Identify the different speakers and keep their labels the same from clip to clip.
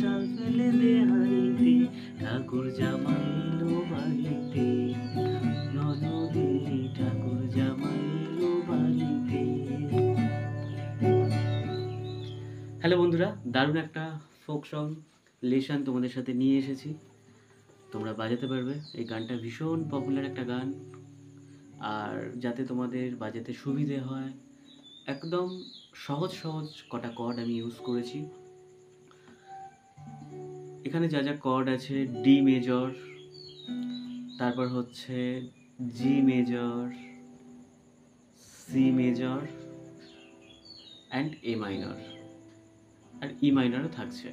Speaker 1: চাল ফেলে দে হাড়িতে, ঠাকুর জামাই এলো বাড়িতে, ননদে ঠাকুর জামাই এলো বাড়িতে। হ্যালো বন্ধুরা, দারুণ একটা ফোক সং লেশন তোমাদের সাথে নিয়ে এসেছি। তোমরা বাজাতে পারবে। এই গানটা ভীষণ পপুলার একটা গান, আর যাতে তোমাদের বাজাতে সুবিধে হয় একদম সহজ সহজ কটা কর্ড আমি ইউজ করেছি। এখানে যা যা কর্ড আছে, ডি মেজর, তারপর হচ্ছে G major, C major and A minor, আর ই মাইনরও থাকছে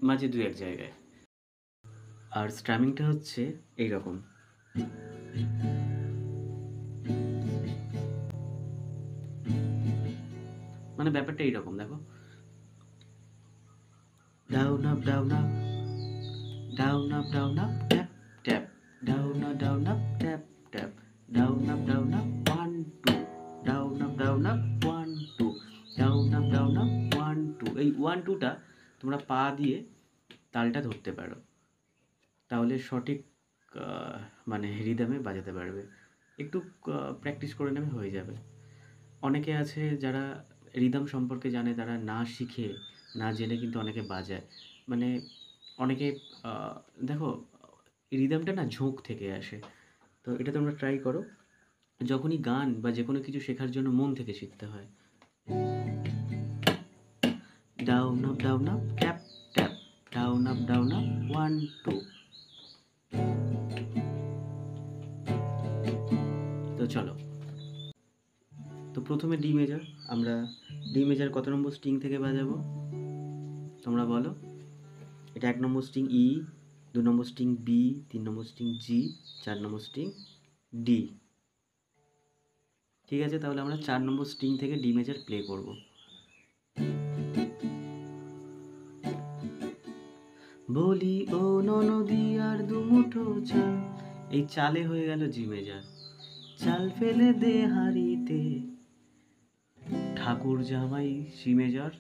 Speaker 1: মাঝে দু এক জায়গায়। আর স্ট্রামিংটা হচ্ছে এইরকম। মানে ব্যাপারটা এইরকম, দেখো, down up down up, down up down up, tap tap, down up down up, tap tap, down up 1 2, down up 1 2, down up 1 2। এই 1 2টা তোমরা পা দিয়ে তালটা ধরতে পারো, তাহলে সঠিক মানে রিদমে বাজাতে পারবে। একটু প্র্যাকটিস করে নেবে, হয়ে যাবে। অনেকে আছে যারা রিদম সম্পর্কে জানে, তারা না শিখে না জেনে কিন্তু অনেকে বাজায়। মানে অনেকে দেখো, রিদমটা না ঝোঁক থেকে আসে। তো এটা তোমরা ট্রাই করো। যখনই গান বা যে কোনো কিছু শেখার জন্য মন থেকে শিখতে হয়। Down up tap tap, down up 1 2। তো চলো, তো প্রথমে ডি মেজর। আমরা ডি মেজর কত নম্বর স্ট্রিং থেকে বাজাবো তোমরা বলো? এটা 1 নম্বর স্ট্রিং ই, 2 নম্বর স্ট্রিং বি, 3 নম্বর স্ট্রিং জি, 4 নম্বর স্ট্রিং ডি। ঠিক আছে, তাহলে আমরা 4 নম্বর স্ট্রিং থেকে ডি মেজর প্লে করব। বলি ও ননদি আর দুমুঠো চাল, এই চালে হয়ে গেল জি মেজর। চাল ফেলে দে হাড়িতে, ঠাকুর জামাই সি মেজর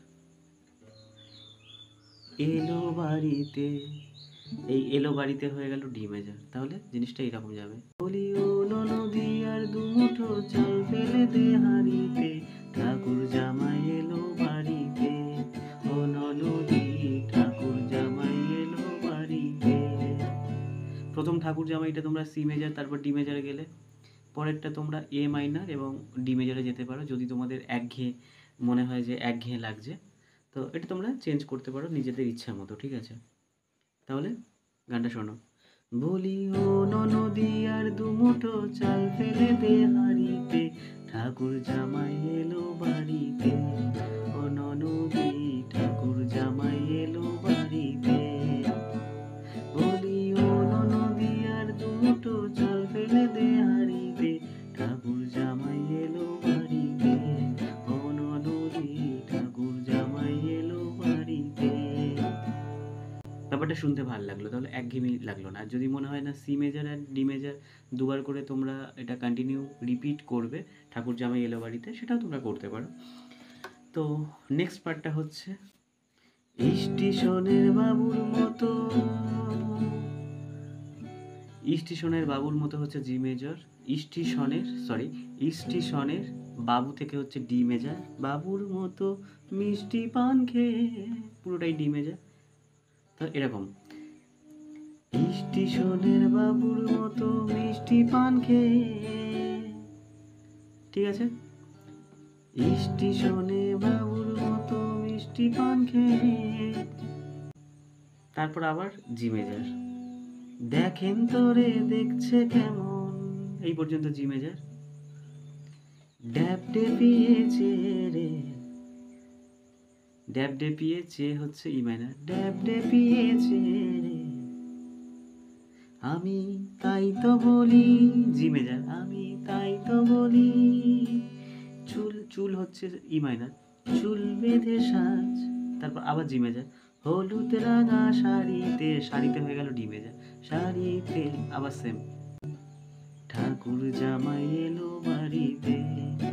Speaker 1: এলো বাড়িতে, এই এলো বাড়িতে হয়ে গেল ডি মেজর। তাহলে জিনিসটা এরকম যাবে। বলি ও ননদি আর দুমুঠো চাল ফেলে দে হাড়িতে, ঠাকুর জামাই এলো বাড়িতে, ও ননদি ঠাকুর জামাই এলো বাড়িতে। প্রথম ঠাকুর জামাইটা তোমরা সি মেজর তারপর ডি মেজরে গেলে, পরেরটা তোমরা এ মাইনার এবং ডি মেজরে যেতে পারো যদি তোমাদের একঘেয়ে মনে হয় যে একঘেয়ে লাগছে। তো এটা তোমরা চেঞ্জ করতে পারো নিজেদের ইচ্ছা মতো, ঠিক আছে? তাহলে গানটা শোনো। বলি ও ননদি আর দুমুঠো চাল ফেলে দে হাড়িতে, ঠাকুর জামাই এলো বাড়িতে, ও ননদি ঠাকুর জামাই এলো বাড়িতে। বলি ও ননদি আর দুমুঠো চাল ফেলে দে হাড়িতে, ঠাকুর জামাই এলো বাড়িতে, ও ননদি ঠাকুর জামাই এলো বাড়িতে। ব্যাপারটা শুনতে ভালো লাগলো, তাহলে একঘেয়েমি লাগলো না। আর যদি মনে হয় না সি মেজর আর ডি মেজর দুবার করে তোমরা এটা কন্টিনিউ রিপিট করবে ঠাকুর জামাই এলো বাড়িতে, সেটাও তোমরা করতে পারো। তো নেক্সট পার্টটা হচ্ছে স্টেশনের বাবুর মতো, স্টেশনের বাবুর মতো হচ্ছে জি মেজর, স্টেশনের বাবু থেকে হচ্ছে ডি মেজর, বাবুর মতো মিষ্টি পান খেয়ে, পুরোটাই ডি মেজর। তো এরকম, স্টেশনের বাবুর মতো মিষ্টি পান খেয়ে, ঠিক আছে? স্টেশনে বাবুর মতো মিষ্টি পান খেয়ে, তারপর আবার জি মেজর, দেখেন তোরে দেখছে কেমন, এই পর্যন্ত জি মেজর। ড্যাব ডেপিয়েছে রে, ড্যাব ডেপিয়েছে হচ্ছে ই মাইনার, ড্যাব ডেপিয়েছে রে, আমি তাই তো বলি, জি মেজর, আমি তাই তো বলি, চুল, চুল হচ্ছে ই মাইনার, চুল বেঁধে সাজ, তারপর আবার জি মেজর, হলুদ রাঙা শাড়িতে, শাড়িতে হয়ে গেল ডি মেজর, শাড়িতে আবার সেম, ঠাকুর জামাই এলো বাড়িতে,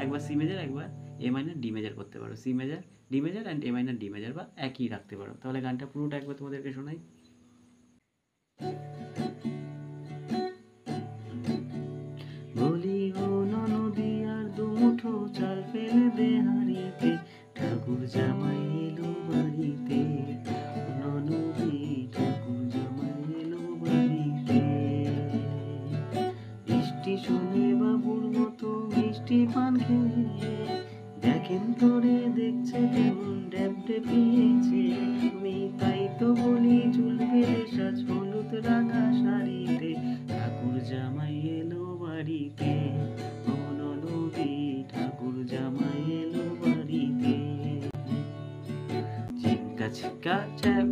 Speaker 1: একবার সি মেজর একবার এ মাইনার ডি মেজার করতে পারো, C major D major and A minor D major, বা একই রাখতে পারো। তাহলে গানটা পুরোটা একবার তোমাদেরকে শোনাই। বলি ও ননদি আর দুমুঠো চাল ফেলে দে হাঁড়িতে, ঠাকুর জামাই এলো বাড়িতে। ননদি ঠাকুর জামাই এলো বাড়িতে। স্টেশনে বাবুর মতো মিষ্টি পান খেয়ে দেখেন তোরে দেখছে কেমন ড্যাব ডেপিয়েছে। আমি তাই তো বলি চুল বেঁধে সাজ হলুদ রাঙা শাড়িতে, ঠাকুর জামাই এলো বাড়িতে। ও ননদি ঠাকুর জামাই এলো বাড়িতে। চিক্কা চিক্কা চ্যাপ